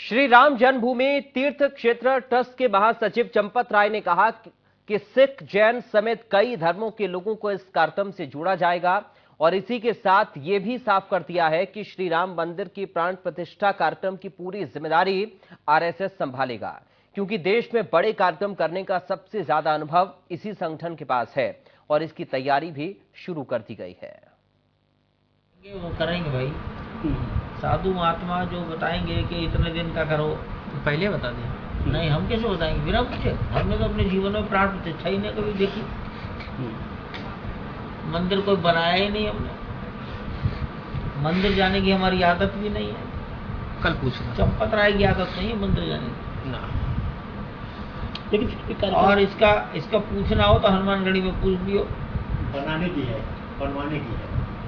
श्री राम जन्मभूमि तीर्थ क्षेत्र ट्रस्ट के महासचिव चंपत राय ने कहा कि सिख, जैन समेत कई धर्मों के लोगों को इस कार्यक्रम से जोड़ा जाएगा और इसी के साथ ये भी साफ कर दिया है कि श्री राम मंदिर की प्राण प्रतिष्ठा कार्यक्रम की पूरी जिम्मेदारी आरएसएस संभालेगा, क्योंकि देश में बड़े कार्यक्रम करने का सबसे ज्यादा अनुभव इसी संगठन के पास है और इसकी तैयारी भी शुरू कर दी गई है। वो करेंगे भाई, साधु महात्मा जो बताएंगे कि इतने दिन का करो, पहले बता दें। नहीं हम कैसे बताएंगे बिना पूछे? हमने तो अपने जीवन में प्राण प्रतिष्ठा ही नहीं कभी देखी, मंदिर कोई बनाया ही नहीं हमने, मंदिर जाने की हमारी आदत भी नहीं है। कल पूछना, चंपत राय की आदत नहीं है मंदिर जाने की ना। लेकिन और इसका पूछना हो तो हनुमानगढ़ी में पूछ लियो। बनाने की है, बनवाने की है,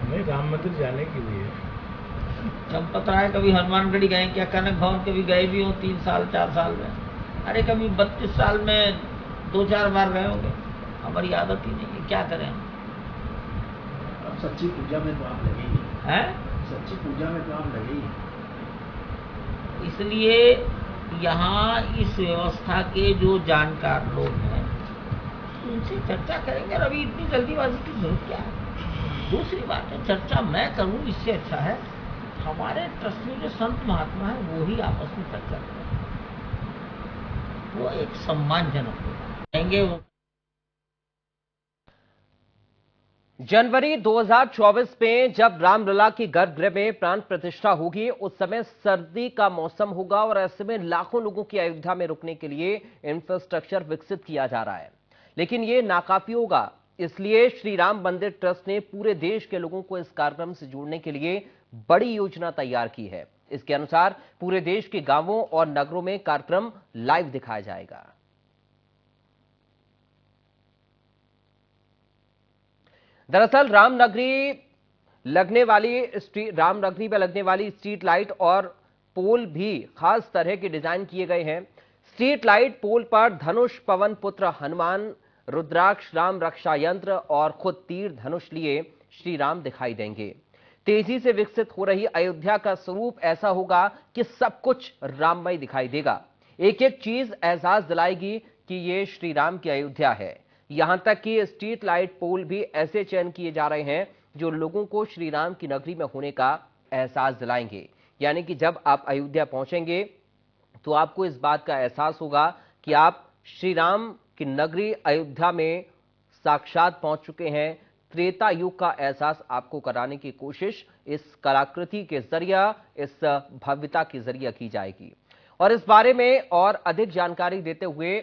नहीं राम मंदिर जाने की भी है। चंपत राय कभी हनुमानगढ़ी गए क्या? कनक भवन कभी गए भी हो 3 साल 4 साल में? अरे कभी 32 साल में 2-4 बार गए होंगे, हमारी आदत ही नहीं है, क्या करें हम? अब सच्ची पूजा में तो आप लगे ही हैं? सच्ची पूजा में तो आप लगे ही। इसलिए यहाँ इस व्यवस्था के जो जानकार लोग हैं उनसे चर्चा करेंगे। और अभी इतनी जल्दीबाजी की जरूरत क्या है? दूसरी बात है, चर्चा मैं करूँ इससे अच्छा है हमारे ट्रस्ट में जो संत महात्मा है वो ही आपस में चर्चा करें, वो एक सम्मानजनक होगा। वो जनवरी 2024 में जब रामलला की गर्भगृह में प्राण प्रतिष्ठा होगी, उस समय सर्दी का मौसम होगा और ऐसे में लाखों लोगों की अयोध्या में रुकने के लिए इंफ्रास्ट्रक्चर विकसित किया जा रहा है, लेकिन यह नाकाफी होगा। इसलिए श्री राम मंदिर ट्रस्ट ने पूरे देश के लोगों को इस कार्यक्रम से जोड़ने के लिए बड़ी योजना तैयार की है। इसके अनुसार पूरे देश के गांवों और नगरों में कार्यक्रम लाइव दिखाया जाएगा। दरअसल रामनगरी में लगने वाली स्ट्रीट लाइट और पोल भी खास तरह के डिजाइन किए गए हैं। स्ट्रीट लाइट पोल पर धनुष, पवन पुत्र हनुमान, रुद्राक्ष, राम रक्षा यंत्र और खुद तीर धनुष लिए श्री राम दिखाई देंगे। तेजी से विकसित हो रही अयोध्या का स्वरूप ऐसा होगा कि सब कुछ राममय दिखाई देगा। एक एक चीज एहसास दिलाएगी कि ये श्री राम की अयोध्या है। यहां तक कि स्ट्रीट लाइट पोल भी ऐसे चयन किए जा रहे हैं जो लोगों को श्री राम की नगरी में होने का एहसास दिलाएंगे। यानी कि जब आप अयोध्या पहुंचेंगे तो आपको इस बात का एहसास होगा कि आप श्री राम की नगरी अयोध्या में साक्षात पहुंच चुके हैं। त्रेता युग का एहसास आपको कराने की कोशिश इस कलाकृति के जरिए, इस भव्यता के जरिए की जाएगी। और इस बारे में और अधिक जानकारी देते हुए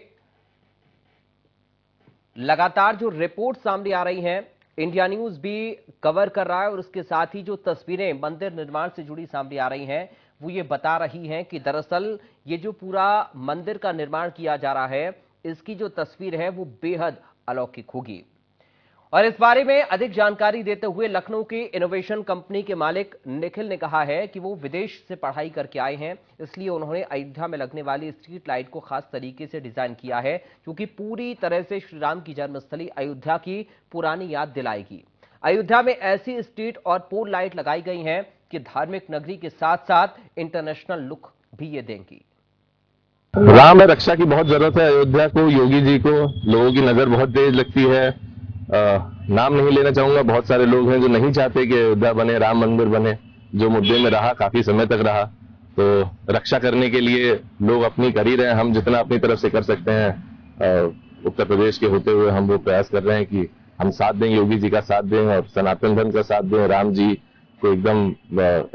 लगातार जो रिपोर्ट सामने आ रही हैं, इंडिया न्यूज भी कवर कर रहा है और उसके साथ ही जो तस्वीरें मंदिर निर्माण से जुड़ी सामने आ रही हैं वो ये बता रही हैं कि दरअसल ये जो पूरा मंदिर का निर्माण किया जा रहा है, इसकी जो तस्वीर है वो बेहद अलौकिक होगी। और इस बारे में अधिक जानकारी देते हुए लखनऊ की इनोवेशन कंपनी के मालिक निखिल ने कहा है कि वो विदेश से पढ़ाई करके आए हैं, इसलिए उन्होंने अयोध्या में लगने वाली स्ट्रीट लाइट को खास तरीके से डिजाइन किया है, क्योंकि पूरी तरह से श्री राम की जन्मस्थली अयोध्या की पुरानी याद दिलाएगी। अयोध्या में ऐसी स्ट्रीट और पोल लाइट लगाई गई हैं कि धार्मिक नगरी के साथ साथ इंटरनेशनल लुक भी ये देंगी। राम रक्षा की बहुत जरूरत है अयोध्या को, योगी जी को। लोगों की नजर बहुत तेज लगती है। नाम नहीं लेना चाहूंगा, बहुत सारे लोग हैं जो नहीं चाहते कि अयोध्या बने, राम मंदिर बने, जो मुद्दे में रहा, काफी समय तक रहा। तो रक्षा करने के लिए लोग अपनी कर ही रहे हैं। हम जितना अपनी तरफ से कर सकते हैं उत्तर प्रदेश के होते हुए हम वो प्रयास कर रहे हैं कि हम साथ दें, योगी जी का साथ दें और सनातन धर्म का साथ दें। राम जी को एकदम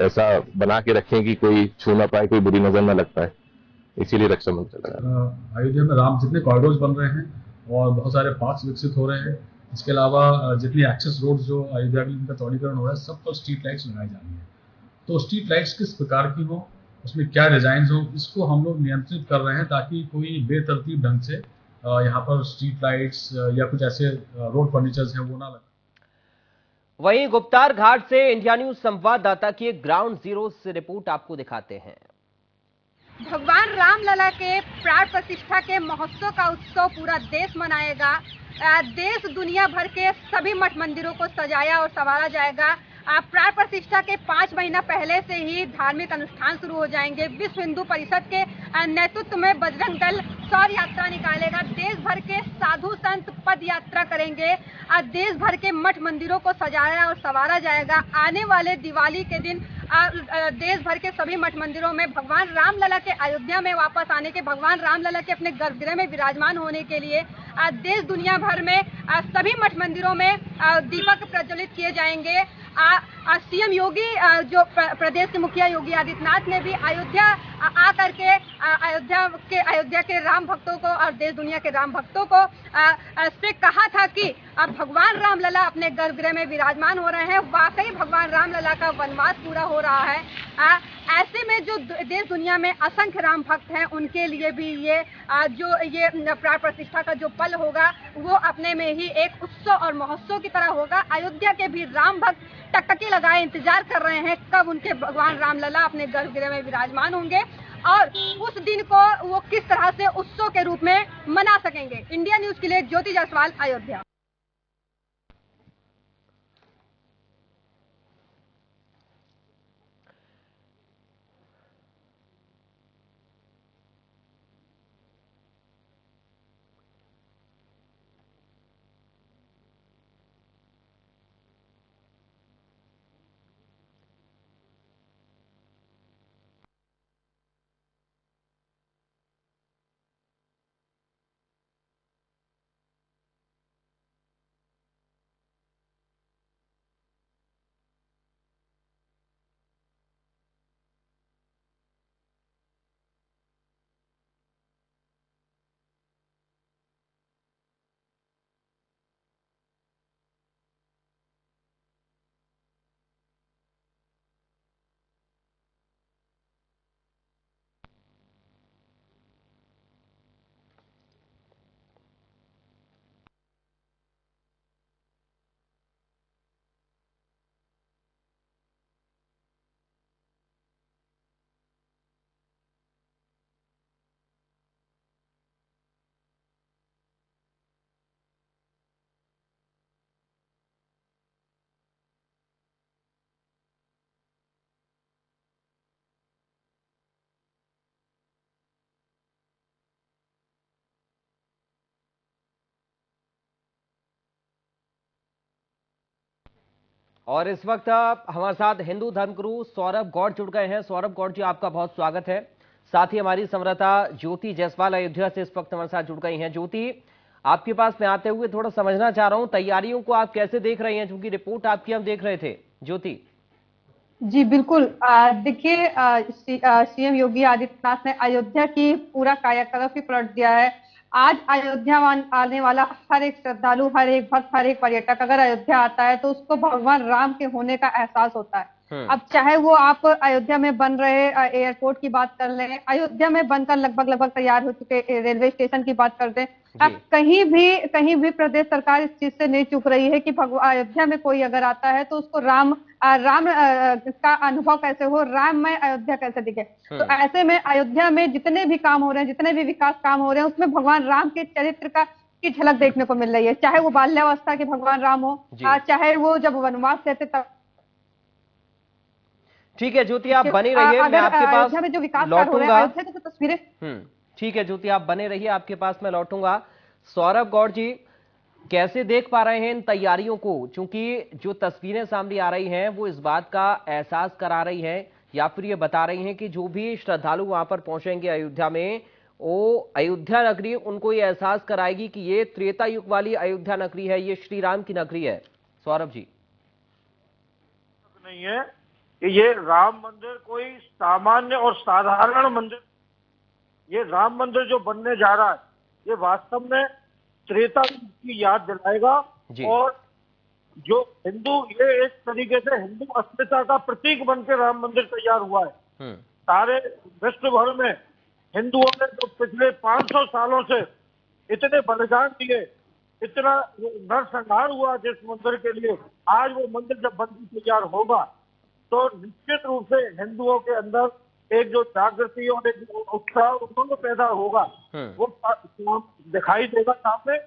ऐसा बना के रखें कि कोई छू ना पाए, कोई बुरी नजर न लग पाए। इसीलिए रक्षा मंदिर लगा। अयोध्या में राम जितने कॉरिडोर्स बन रहे हैं और बहुत सारे पार्क्स विकसित हो रहे हैं, इसके अलावा जितनी एक्सेस रोड्स जो अयोध्या के लिए इनका चौड़ीकरण हो रहा है, सब पर स्ट्रीट लाइट्स लगाई जा रही है। तो स्ट्रीट लाइट्स किस प्रकार की हो, उसमें क्या डिजाइन हो, इसको हम लोग नियंत्रित कर रहे हैं ताकि कोई बेतरतीब ढंग से यहाँ पर स्ट्रीट लाइट्स या कुछ ऐसे रोड फर्नीचर्स हैं वो ना लगे। वहीं गुप्तार घाट से इंडिया न्यूज संवाददाता की एक ग्राउंड जीरो से रिपोर्ट आपको दिखाते हैं। भगवान रामलला के प्राण प्रतिष्ठा के महोत्सव का उत्सव पूरा देश मनाएगा। देश दुनिया भर के सभी मठ मंदिरों को सजाया और संवारा जाएगा। प्राण प्रतिष्ठा के 5 महीना पहले से ही धार्मिक अनुष्ठान शुरू हो जाएंगे। विश्व हिंदू परिषद के नेतृत्व में बजरंग दल शौर्य यात्रा निकालेगा। देश भर के साधु संत पद यात्रा करेंगे। देश भर के मठ मंदिरों को सजाया और संवारा जाएगा। आने वाले दिवाली के दिन देश भर के सभी मठ मंदिरों में भगवान रामलला के अयोध्या में वापस आने के, भगवान रामलला के अपने गर्भगृह में विराजमान होने के लिए देश दुनिया भर में सभी मठ मंदिरों में दीपक प्रज्वलित किए जाएंगे। सीएम योगी जो प्रदेश के मुखिया योगी आदित्यनाथ ने भी अयोध्या आकर के अयोध्या के राम भक्तों को और देश दुनिया के राम भक्तों को से कहा था कि अब भगवान रामलला अपने गर्भगृह में विराजमान हो रहे हैं। वाकई भगवान रामलला का वनवास पूरा हो रहा है। ऐसे में जो देश दुनिया में असंख्य राम भक्त हैं उनके लिए भी ये प्राण प्रतिष्ठा का जो पल होगा वो अपने में ही एक उत्सव और महोत्सव की तरह होगा। अयोध्या के भी राम भक्त टकटकी लगाए इंतजार कर रहे हैं कब उनके भगवान रामलला अपने गर्भगृह में विराजमान होंगे और उस दिन को वो किस तरह से उत्सव के रूप में मना सकेंगे। इंडिया न्यूज के लिए ज्योति जायसवाल, अयोध्या। और इस वक्त हमारे साथ हिंदू धर्मगुरु सौरभ गौड़ जुड़ गए हैं। सौरभ गौड़ जी, आपका बहुत स्वागत है। साथ ही हमारी संवाददाता ज्योति जायसवाल अयोध्या से इस वक्त हमारे साथ जुड़ गई हैं। ज्योति, आपके पास में आते हुए थोड़ा समझना चाह रहा हूं, तैयारियों को आप कैसे देख रही हैं, क्योंकि रिपोर्ट आपकी हम देख रहे थे। ज्योति जी बिल्कुल, देखिए सीएम योगी आदित्यनाथ ने अयोध्या की पूरा कायाकल्प ही पलट दिया है। आज अयोध्या आने वाला हर एक श्रद्धालु, हर एक भक्त, हर एक पर्यटक अगर अयोध्या आता है तो उसको भगवान राम के होने का एहसास होता है। अब चाहे वो आप अयोध्या में बन रहे एयरपोर्ट की बात कर लें, अयोध्या में बनकर लगभग तैयार हो चुके रेलवे स्टेशन की बात कर दें, कहीं भी प्रदेश सरकार इस चीज से नहीं चूक रही है कि अयोध्या में कोई अगर आता है तो उसको राम का अनुभव कैसे हो, राममय अयोध्या कैसे दिखे। तो ऐसे में अयोध्या में जितने भी काम हो रहे हैं, जितने भी विकास काम हो रहे हैं, उसमें भगवान राम के चरित्र की झलक देखने को मिल रही है। चाहे वो बाल्यावस्था के भगवान राम हो, चाहे वो जब वनवास रहते तब। ठीक है ज्योति, आप बने रहिए, मैं आपके पास में जो विकास लौटूंगा। अयोध्या की तस्वीरें ठीक है ज्योति, आप बने रहिए, आपके पास मैं लौटूंगा। सौरभ गौड़ जी, कैसे देख पा रहे हैं इन तैयारियों को, क्योंकि जो तस्वीरें सामने आ रही हैं वो इस बात का एहसास करा रही हैं या फिर ये बता रही हैं कि जो भी श्रद्धालु वहां पर पहुंचेंगे अयोध्या में, वो अयोध्या नगरी उनको ये एहसास कराएगी कि ये त्रेता युग वाली अयोध्या नगरी है, ये श्री राम की नगरी है। सौरभ जी, नहीं है कि ये राम मंदिर कोई सामान्य और साधारण मंदिर, ये राम मंदिर जो बनने जा रहा है ये वास्तव में त्रेता युग की याद दिलाएगा। और जो हिंदू, ये एक तरीके से हिंदू अस्मिता का प्रतीक बनकर राम मंदिर तैयार हुआ है। सारे विश्व भर में हिंदुओं ने जो पिछले 500 सालों से इतने बलिदान दिए, इतना नरसंहार हुआ जिस मंदिर के लिए, आज वो मंदिर जब बनकर तैयार होगा तो निश्चित रूप से हिंदुओं के अंदर एक जो जागृति और एक उत्साह उनको पैदा होगा, वो दिखाई देगा सामने।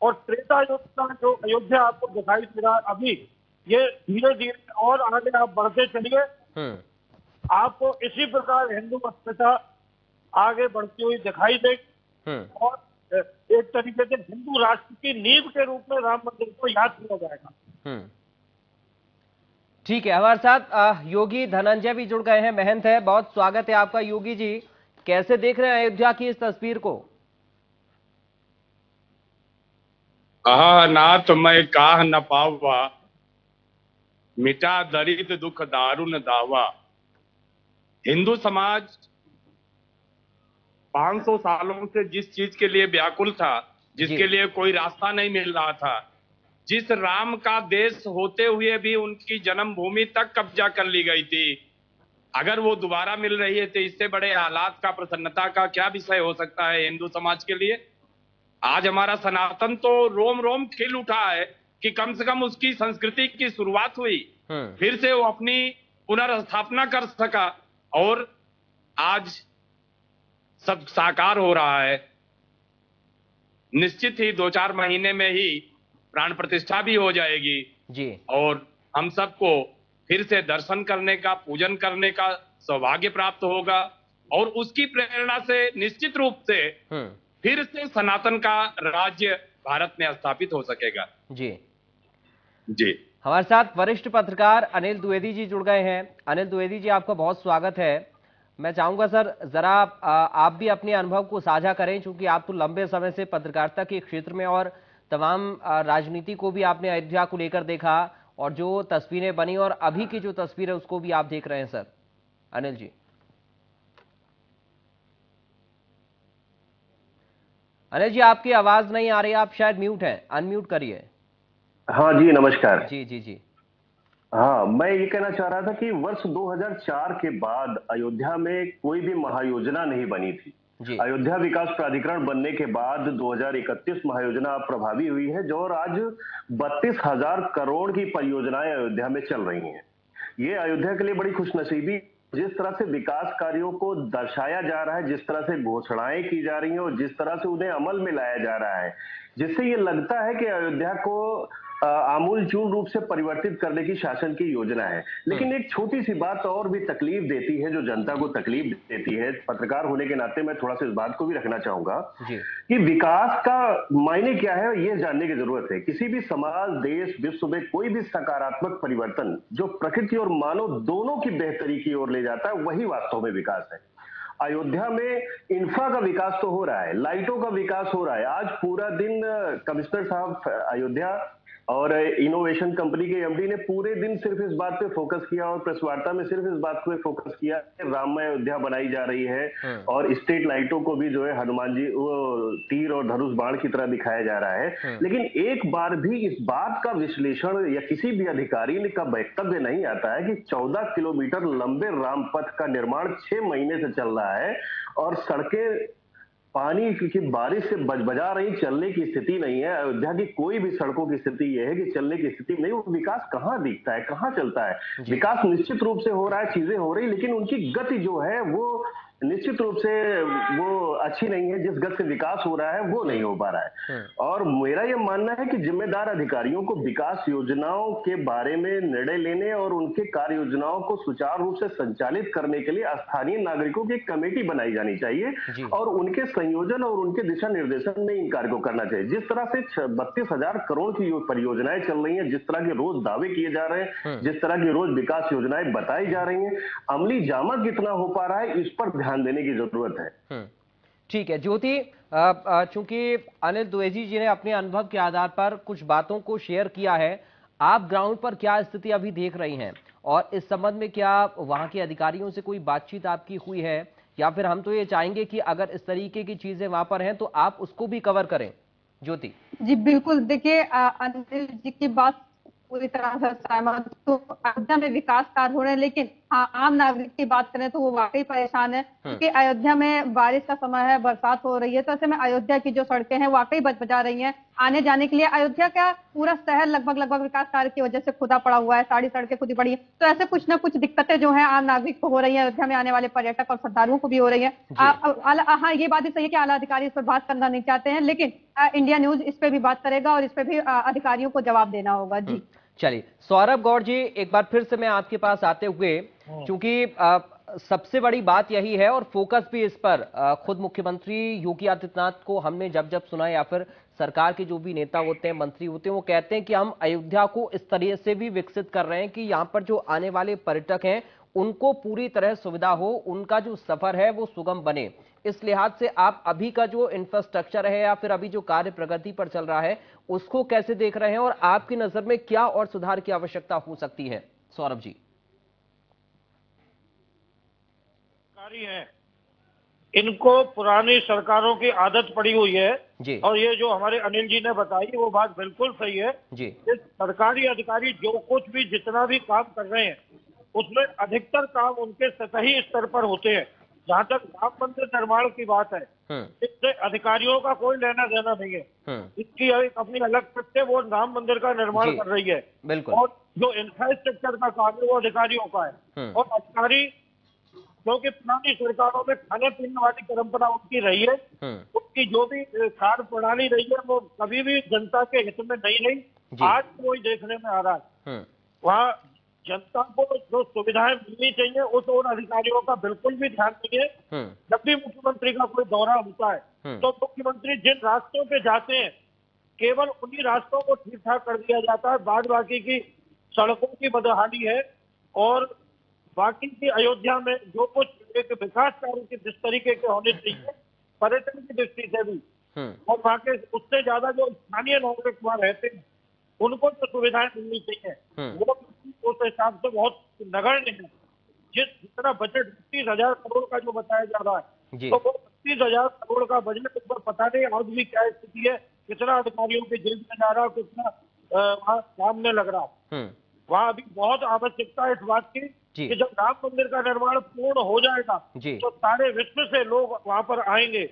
और त्रेता युग का जो अयोध्या आपको दिखाई दे रहा है अभी, ये धीरे धीरे और आगे आप बढ़ते चलिए। आपको इसी प्रकार हिंदू अस्मिता आगे बढ़ती हुई दिखाई देगी और एक तरीके से हिंदू राष्ट्र की नींव के रूप में राम मंदिर को याद किया जाएगा। ठीक है, हमारे साथ योगी धनंजय भी जुड़ गए हैं, महंत है। बहुत स्वागत है आपका योगी जी। कैसे देख रहे हैं अयोध्या की इस तस्वीर को? नाथ मैं काह न पावा, मिटा दरिद्र दुख दारुण दावा। हिंदू समाज 500 सालों से जिस चीज के लिए व्याकुल था, जिसके लिए कोई रास्ता नहीं मिल रहा था, जिस राम का देश होते हुए भी उनकी जन्मभूमि तक कब्जा कर ली गई थी, अगर वो दोबारा मिल रही है तो इससे बड़े हालात का, प्रसन्नता का क्या विषय हो सकता है हिंदू समाज के लिए। आज हमारा सनातन तो रोम रोम खिल उठा है कि कम से कम उसकी संस्कृति की शुरुआत हुई, फिर से वो अपनी पुनर्स्थापना कर सका और आज सब साकार हो रहा है। निश्चित ही 2-4 महीने में ही प्राण प्रतिष्ठा भी हो जाएगी जी, और हम सबको फिर से दर्शन करने का, पूजन करने का सौभाग्य प्राप्त होगा और उसकी प्रेरणा से निश्चित रूप से फिर से सनातन का राज्य भारत में स्थापित हो सकेगा। जी। हमारे साथ वरिष्ठ पत्रकार अनिल द्विवेदी जी जुड़ गए हैं। अनिल द्विवेदी जी, आपका बहुत स्वागत है। मैं चाहूंगा सर, जरा आप भी अपने अनुभव को साझा करें, क्योंकि आप तो लंबे समय से पत्रकारिता के क्षेत्र में और तमाम राजनीति को भी आपने अयोध्या को लेकर देखा और जो तस्वीरें बनी और अभी की जो तस्वीर है उसको भी आप देख रहे हैं। सर अनिल जी। अनिल जी, आपकी आवाज नहीं आ रही, आप शायद म्यूट हैं, अनम्यूट करिए। हाँ जी, नमस्कार। जी जी जी। हाँ, मैं ये कहना चाह रहा था कि वर्ष 2004 के बाद अयोध्या में कोई भी महायोजना नहीं बनी थी। अयोध्या विकास प्राधिकरण बनने के बाद 2031 महायोजना प्रभावी हुई है, जो और आज 32,000 करोड़ की परियोजनाएं अयोध्या में चल रही हैं। ये अयोध्या के लिए बड़ी खुशनसीबी, जिस तरह से विकास कार्यों को दर्शाया जा रहा है, जिस तरह से घोषणाएं की जा रही हैं और जिस तरह से उन्हें अमल में लाया जा रहा है, जिससे ये लगता है कि अयोध्या को आमूलचूल रूप से परिवर्तित करने की शासन की योजना है। लेकिन एक छोटी सी बात और भी तकलीफ देती है, जो जनता को तकलीफ देती है। पत्रकार होने के नाते मैं थोड़ा सा इस बात को भी रखना चाहूंगा कि विकास का मायने क्या है, ये जानने की जरूरत है। किसी भी समाज, देश, विश्व में कोई भी सकारात्मक परिवर्तन जो प्रकृति और मानव दोनों की बेहतरी की ओर ले जाता है, वही वास्तव में विकास है। अयोध्या में इंफ्रा का विकास तो हो रहा है, लाइटों का विकास हो रहा है। आज पूरा दिन कमिश्नर साहब अयोध्या और इनोवेशन कंपनी के एमडी ने पूरे दिन सिर्फ इस बात पे फोकस किया और प्रेस वार्ता में सिर्फ इस बात पे फोकस किया कि राममय अयोध्या बनाई जा रही है और स्ट्रीट लाइटों को भी जो है हनुमान जी वो तीर और धनुष बाण की तरह दिखाया जा रहा है। लेकिन एक बार भी इस बात का विश्लेषण या किसी भी अधिकारी का वक्तव्य नहीं आता है कि 14 किलोमीटर लंबे रामपथ का निर्माण 6 महीने से चल रहा है और सड़कें पानी की बारिश से बजा रही, चलने की स्थिति नहीं है। अयोध्या की कोई भी सड़कों की स्थिति यह है कि चलने की स्थिति नहीं। वो विकास कहाँ दिखता है, कहाँ चलता है? विकास निश्चित रूप से हो रहा है, चीजें हो रही, लेकिन उनकी गति जो है वो निश्चित रूप से वो अच्छी नहीं है। जिस गति से विकास हो रहा है वो नहीं हो पा रहा है। और मेरा ये मानना है कि जिम्मेदार अधिकारियों को विकास योजनाओं के बारे में निर्णय लेने और उनके कार्य योजनाओं को सुचारू रूप से संचालित करने के लिए स्थानीय नागरिकों की कमेटी बनाई जानी चाहिए और उनके संयोजन और उनके दिशा निर्देशन में इन कार्य को करना चाहिए। जिस तरह से 32,000 करोड़ की परियोजनाएं चल रही हैं, जिस तरह के रोज दावे किए जा रहे हैं, जिस तरह की रोज विकास योजनाएं बताई जा रही हैं, अमली जामा कितना हो पा रहा है, इस पर ध्यान देने की जरूरत है। ठीक है ज्योति, चूंकि अनिल द्विवेदी जी ने अपने अनुभव के आधार पर कुछ बातों को शेयर किया है, आप ग्राउंड पर क्या स्थिति अभी देख रही हैं और इस संबंध में क्या वहां के अधिकारियों से कोई बातचीत आपकी हुई है, या फिर हम तो ये चाहेंगे कि अगर इस तरीके की चीजें वहां पर हैं तो आप उसको भी कवर करें। ज्योति जी बिल्कुल, देखिए अनिल जी की बात पूरी तरह से सहमत। तो अयोध्या में विकास कार्य हो रहे हैं, लेकिन आम नागरिक की बात करें तो वो वाकई परेशान है, क्योंकि अयोध्या में बारिश का समय है, बरसात हो रही है, तो ऐसे में अयोध्या की जो सड़कें हैं वाकई बचा रही हैं आने जाने के लिए। अयोध्या का पूरा शहर लगभग विकास कार्य की वजह से खुदा पड़ा हुआ है, सारी सड़कें खुदी पड़ी है। तो ऐसे कुछ ना कुछ दिक्कतें जो है आम नागरिक को हो रही है, अयोध्या में आने वाले पर्यटक और श्रद्धालुओं को भी हो रही है। हाँ, ये बात भी सही है कि आला अधिकारी इस पर बात करना नहीं चाहते हैं, लेकिन इंडिया न्यूज इस पे भी बात करेगा और इस पे भी अधिकारियों को जवाब देना होगा। जी चलिए सौरभ गौड़ जी, एक बार फिर से मैं आपके पास आते हुए, क्योंकि सबसे बड़ी बात यही है और फोकस भी इस पर खुद मुख्यमंत्री योगी आदित्यनाथ को हमने जब जब सुना, या फिर सरकार के जो भी नेता होते हैं, मंत्री होते हैं, वो कहते हैं कि हम अयोध्या को इस तरह से भी विकसित कर रहे हैं कि यहाँ पर जो आने वाले पर्यटक हैं उनको पूरी तरह सुविधा हो, उनका जो सफर है वो सुगम बने। इस लिहाज से आप अभी का जो इंफ्रास्ट्रक्चर है या फिर अभी जो कार्य प्रगति पर चल रहा है उसको कैसे देख रहे हैं, और आपकी नजर में क्या और सुधार की आवश्यकता हो सकती है? सौरभ जी। है, इनको पुरानी सरकारों की आदत पड़ी हुई है जी। और ये जो हमारे अनिल जी ने बताई वो बात बिल्कुल सही है जी। इस सरकारी अधिकारी जो कुछ भी जितना भी काम कर रहे हैं उसमें अधिकतर काम उनके सतही स्तर पर होते हैं। जहाँ तक राम मंदिर निर्माण की बात है, इससे अधिकारियों का कोई लेना देना नहीं है। इसकी अपनी अलग से वो राम मंदिर का निर्माण कर रही है, बिल्कुल। और जो इंफ्रास्ट्रक्चर का काम है वो अधिकारियों का है। और अधिकारी क्योंकि पुरानी सरकारों में खाने पीने वाली परंपरा उनकी रही है, उसकी जो भी कार्य प्रणाली रही है वो कभी भी जनता के हित में नहीं रही। आज वही देखने में आ रहा है, वहाँ जनता को जो सुविधाएं मिलनी चाहिए उस और अधिकारियों का बिल्कुल भी ध्यान नहीं है। जब भी मुख्यमंत्री का कोई दौरा होता है तो मुख्यमंत्री जिन रास्तों पे जाते हैं केवल उन्हीं रास्तों को ठीक ठाक कर दिया जाता है, बाद बाकी की सड़कों की बदहाली है। और बाकी की अयोध्या में जो कुछ एक विकास कार्य जिस तरीके के होने चाहिए पर्यटन की दृष्टि से भी, और वहाँ के उससे ज्यादा जो स्थानीय नागरिक वहाँ रहते हैं उनको जो सुविधाएं मिलनी चाहिए वो उस हिसाब से बहुत नगण्य है। जितना बजट 30,000 करोड़ का जो बताया जा रहा है तो वो 30,000 करोड़ का बजट ऊपर पता नहीं आज भी क्या स्थिति है, कितना अधिकारियों के जेब में जा रहा है, कितना वहाँ काम में लग रहा है। वहाँ अभी बहुत आवश्यकता है इस बात की कि जब राम मंदिर का निर्माण पूर्ण हो जाएगा तो सारे विश्व से लोग वहाँ पर आएंगे।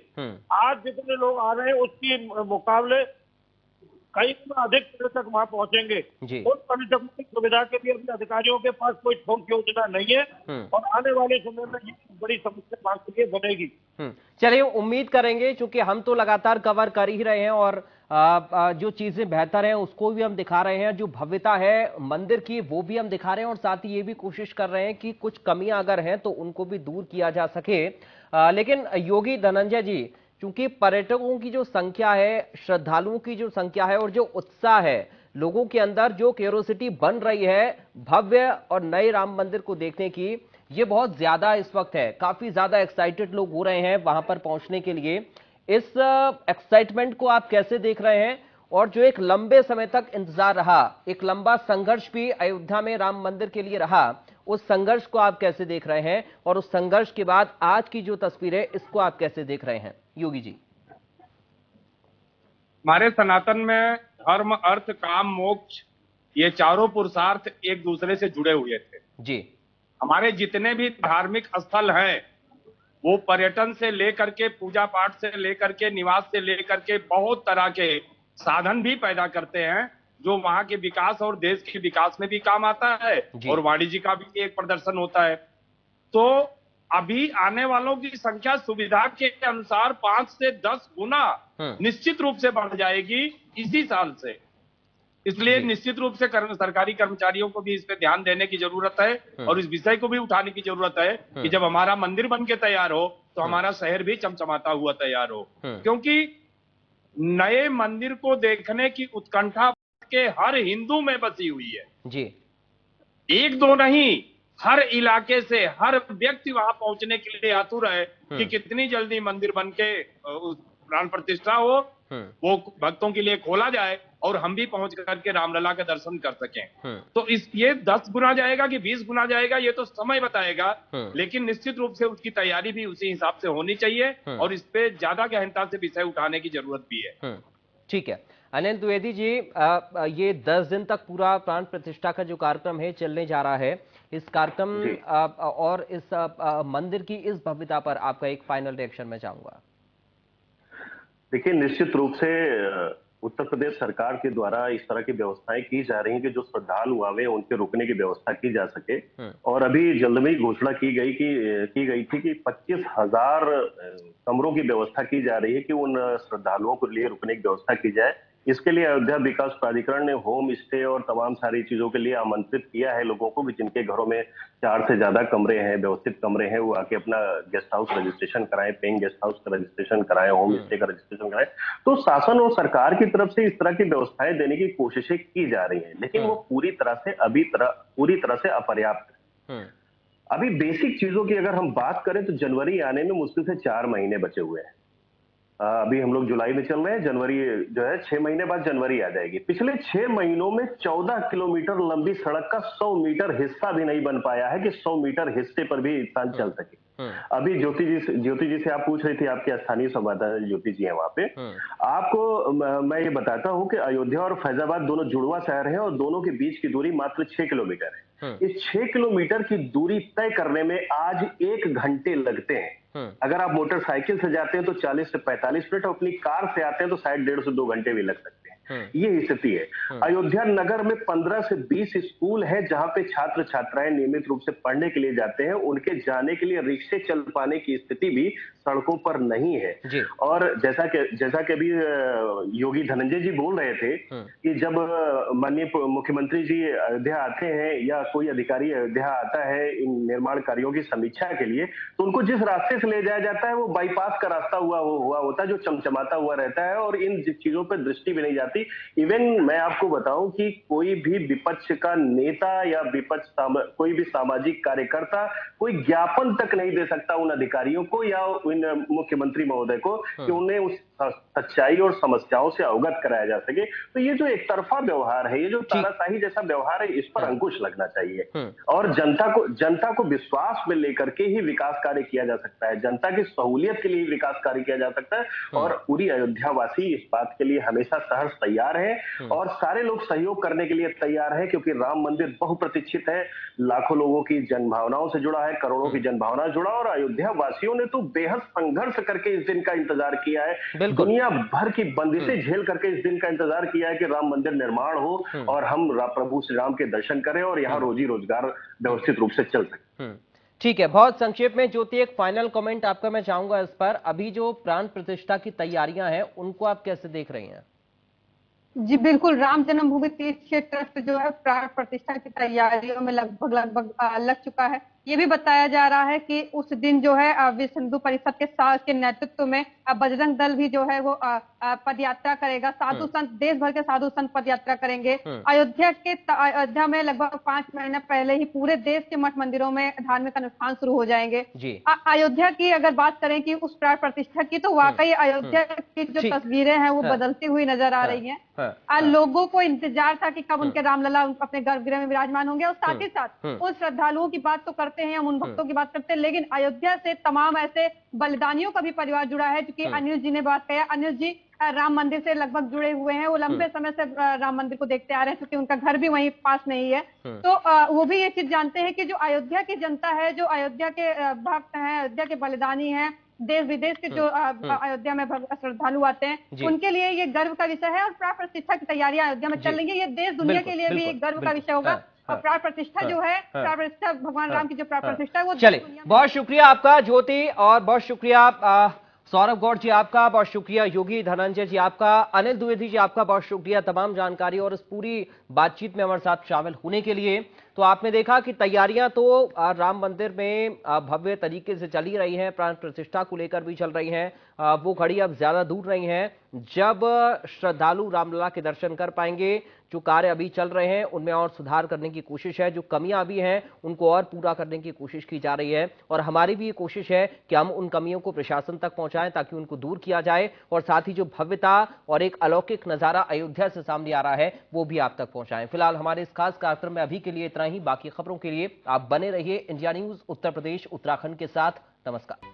आज जितने लोग आ रहे हैं उसके मुकाबले कई गुना अधिक पर्यटक वहाँ पहुंचेंगे। उन पर्यटकों की सुविधा के लिए अभी अधिकारियों के पास कोई ठोस योजना नहीं है और आने वाले समय में ये बड़ी समस्या वहाँ के लिए बनेगी। चलिए उम्मीद करेंगे, क्योंकि हम तो लगातार कवर कर ही रहे हैं और जो चीजें बेहतर हैं उसको भी हम दिखा रहे हैं, जो भव्यता है मंदिर की वो भी हम दिखा रहे हैं, और साथ ही ये भी कोशिश कर रहे हैं कि कुछ कमियां अगर हैं तो उनको भी दूर किया जा सके। लेकिन योगी धनंजय जी, क्योंकि पर्यटकों की जो संख्या है, श्रद्धालुओं की जो संख्या है और जो उत्साह है लोगों के अंदर, जो क्यूरियोसिटी बन रही है भव्य और नए राम मंदिर को देखने की, ये बहुत ज्यादा इस वक्त है। काफी ज्यादा एक्साइटेड लोग हो रहे हैं वहां पर पहुंचने के लिए। इस एक्साइटमेंट को आप कैसे देख रहे हैं? और जो एक लंबे समय तक इंतजार रहा, एक लंबा संघर्ष भी अयोध्या में राम मंदिर के लिए रहा, उस संघर्ष को आप कैसे देख रहे हैं? और उस संघर्ष के बाद आज की जो तस्वीर है इसको आप कैसे देख रहे हैं योगी जी? हमारे सनातन में धर्म, अर्थ, काम, मोक्ष ये चारों पुरुषार्थ एक दूसरे से जुड़े हुए थे जी। हमारे जितने भी धार्मिक स्थल हैं वो पर्यटन से लेकर के, पूजा पाठ से लेकर के, निवास से लेकर के बहुत तरह के साधन भी पैदा करते हैं जो वहां के विकास और देश के विकास में भी काम आता है और वाणिज्य का भी एक प्रदर्शन होता है। तो अभी आने वालों की संख्या सुविधा के अनुसार 5 से 10 गुना निश्चित रूप से बढ़ जाएगी इसी साल से। इसलिए निश्चित रूप से सरकारी कर्मचारियों को भी इस पे ध्यान देने की जरूरत है और इस विषय को भी उठाने की जरूरत है कि जब हमारा मंदिर बन के तैयार हो तो हमारा शहर भी चमचमाता हुआ तैयार हो। क्योंकि नए मंदिर को देखने की उत्कंठा के हर हिंदू में बसी हुई है जी। एक दो नहीं, हर इलाके से हर व्यक्ति वहां पहुंचने के लिए आतुर है कि कितनी जल्दी मंदिर बन के प्राण प्रतिष्ठा हो, वो भक्तों के लिए खोला जाए और हम भी पहुंच करके रामलला के दर्शन कर सकें। तो ये 10 गुना जाएगा कि 20 गुना जाएगा ये तो समय बताएगा, लेकिन निश्चित रूप से उसकी तैयारी भी उसी हिसाब से होनी चाहिए और इस पे ज्यादा गहनता से विषय उठाने की जरूरत भी है। ठीक है अनंत द्विवेदी जी, ये 10 दिन तक पूरा प्राण प्रतिष्ठा का जो कार्यक्रम है चलने जा रहा है, इस कार्यक्रम और इस मंदिर की इस भव्यता पर आपका एक फाइनल रिएक्शन मैं चाहूंगा। देखिए, निश्चित रूप से उत्तर प्रदेश सरकार के द्वारा इस तरह की व्यवस्थाएं की जा रही हैं कि जो श्रद्धालु आवे उनके रुकने की व्यवस्था की जा सके। और अभी जल्द में घोषणा की गई थी कि 25,000 कमरों की व्यवस्था की जा रही है कि उन श्रद्धालुओं के लिए रुकने की व्यवस्था की जाए इसके लिए अयोध्या विकास प्राधिकरण ने होम स्टे और तमाम सारी चीजों के लिए आमंत्रित किया है लोगों को भी, जिनके घरों में 4 से ज्यादा कमरे हैं, व्यवस्थित कमरे हैं, वो आके अपना गेस्ट हाउस रजिस्ट्रेशन कराएं, पेइंग गेस्ट हाउस का रजिस्ट्रेशन कराएं, होम स्टे का रजिस्ट्रेशन कराएं। तो शासन और सरकार की तरफ से इस तरह की व्यवस्थाएं देने की कोशिशें की जा रही हैं, लेकिन वो पूरी तरह से अपर्याप्त है। अभी बेसिक चीजों की अगर हम बात करें तो जनवरी आने में मुश्किल से 4 महीने बचे हुए हैं। अभी हम लोग जुलाई में चल रहे हैं, जनवरी जो है 6 महीने बाद जनवरी आ जाएगी। पिछले 6 महीनों में 14 किलोमीटर लंबी सड़क का 100 मीटर हिस्सा भी नहीं बन पाया है कि 100 मीटर हिस्से पर भी इंसान चल सके। अभी ज्योति जी से आप पूछ रही थी, आपके स्थानीय संवाददाता ज्योति जी हैं वहां पे। आपको मैं ये बताता हूं कि अयोध्या और फैजाबाद दोनों जुड़वा शहर हैं और दोनों के बीच की दूरी मात्र 6 किलोमीटर है। इस 6 किलोमीटर की दूरी तय करने में आज 1 घंटे लगते हैं। अगर आप मोटरसाइकिल से जाते हैं तो 40 से 45 मिनट, और अपनी कार से आते हैं तो शायद 1.5 से 2 घंटे भी लग सकते हैं। ये स्थिति है। अयोध्या नगर में 15 से 20 स्कूल है जहां पे छात्र छात्राएं नियमित रूप से पढ़ने के लिए जाते हैं। उनके जाने के लिए रिक्शे चल पाने की स्थिति भी सड़कों पर नहीं है। और जैसा कि अभी योगी धनंजय जी बोल रहे थे कि जब माननीय मुख्यमंत्री जी अयोध्या आते हैं या कोई अधिकारी अयोध्या आता है इन निर्माण कार्यों की समीक्षा के लिए, तो उनको जिस रास्ते से ले जाया जाता है वो बाईपास का रास्ता हुआ होता है जो चमचमाता हुआ रहता है, और इन चीजों पर दृष्टि भी नहीं जाती। इवन मैं आपको बताऊं कि कोई भी विपक्ष का नेता या कोई भी सामाजिक कार्यकर्ता कोई ज्ञापन तक नहीं दे सकता उन अधिकारियों को या इन मुख्यमंत्री महोदय को कि उन्हें उस सच्चाई और समस्याओं से अवगत कराया जा सके। तो ये जो एक तरफा व्यवहार है, ये जो तानाशाही जैसा व्यवहार है, इस पर अंकुश लगना चाहिए और जनता को विश्वास में लेकर के ही विकास कार्य किया जा सकता है। जनता की सहूलियत के लिए विकास कार्य किया जा सकता है और पूरी अयोध्या वासी इस बात के लिए हमेशा सहर्ष तैयार है और सारे लोग सहयोग करने के लिए तैयार है, क्योंकि राम मंदिर बहुप्रतीक्षित है, लाखों लोगों की जनभावनाओं से जुड़ा है, करोड़ों की जनभावना जुड़ा, और अयोध्या वासियों ने तो बेहद संघर्ष करके इस दिन का इंतजार किया है। दुनिया भर की बंदिशें झेल करके इस दिन का इंतजार किया है कि राम मंदिर निर्माण हो और हम प्रभु श्री राम के दर्शन करें और यहाँ रोजी रोजगार व्यवस्थित रूप से चल सके। ठीक है, बहुत संक्षेप में ज्योति एक फाइनल कमेंट आपका मैं चाहूंगा इस पर। अभी जो प्राण प्रतिष्ठा की तैयारियां हैं उनको आप कैसे देख रही हैं? जी बिल्कुल, राम जन्मभूमि तीर्थ क्षेत्र ट्रस्ट जो है प्राण प्रतिष्ठा की तैयारियों में लगभग लग चुका है। ये भी बताया जा रहा है कि उस दिन जो है विश्व हिंदू परिषद के नेतृत्व में बजरंग दल भी जो है वो पद यात्रा करेगा। साधु संत, देश भर के साधु संत पद यात्रा करेंगे। अयोध्या में लगभग 5 महीने पहले ही पूरे देश के मठ मंदिरों में धार्मिक अनुष्ठान शुरू हो जाएंगे। अयोध्या की अगर बात करें कि उस प्राण प्रतिष्ठा की, तो वाकई अयोध्या की जो तस्वीरें हैं वो बदलती हुई नजर आ रही हैं। लोगों को इंतजार था कि कब उनके रामलला अपने गर्भगृह में विराजमान होंगे, और साथ ही साथ उन श्रद्धालुओं की बात तो करते हैं, हम उन भक्तों की बात करते हैं, लेकिन अयोध्या से तमाम ऐसे बलिदानियों का भी परिवार जुड़ा है, क्योंकि अनिल जी ने बात किया। अनिल जी राम मंदिर से लगभग जुड़े हुए हैं, वो लंबे समय से राम मंदिर को देखते आ रहे हैं, क्योंकि उनका घर भी वहीं पास नहीं है। तो वो भी ये चीज जानते हैं कि जो अयोध्या की जनता है, जो अयोध्या के भक्त हैं, अयोध्या के बलिदानी हैं, देश विदेश के जो अयोध्या में श्रद्धालु आते हैं, उनके लिए ये गर्व का विषय है। और प्राण प्रतिष्ठा की तैयारियां अयोध्या में चल रही है, ये देश दुनिया के लिए भी एक गर्व का विषय होगा। और प्राण प्रतिष्ठा जो है, प्राण प्रतिष्ठा भगवान राम की जो प्राण प्रतिष्ठा है वो चलिए, बहुत शुक्रिया आपका ज्योति, और बहुत शुक्रिया सौरभ गौड़ जी आपका, बहुत शुक्रिया योगी धनंजय जी आपका, अनिल द्विवेदी जी आपका बहुत शुक्रिया तमाम जानकारी और इस पूरी बातचीत में हमारे साथ शामिल होने के लिए। तो आपने देखा कि तैयारियां तो राम मंदिर में भव्य तरीके से चली रही हैं, प्राण प्रतिष्ठा को लेकर भी चल रही हैं। वो घड़ी अब ज्यादा दूर नहीं है जब श्रद्धालु रामलला के दर्शन कर पाएंगे। जो कार्य अभी चल रहे हैं उनमें और सुधार करने की कोशिश है, जो कमियां भी हैं उनको और पूरा करने की कोशिश की जा रही है, और हमारी भी ये कोशिश है कि हम उन कमियों को प्रशासन तक पहुंचाएं ताकि उनको दूर किया जाए, और साथ ही जो भव्यता और एक अलौकिक नजारा अयोध्या से सामने आ रहा है वो भी आप तक पहुंचाएं। फिलहाल हमारे इस खास कार्यक्रम में अभी के लिए इतना ही। बाकी खबरों के लिए आप बने रहिए इंडिया न्यूज उत्तर प्रदेश उत्तराखंड के साथ। नमस्कार।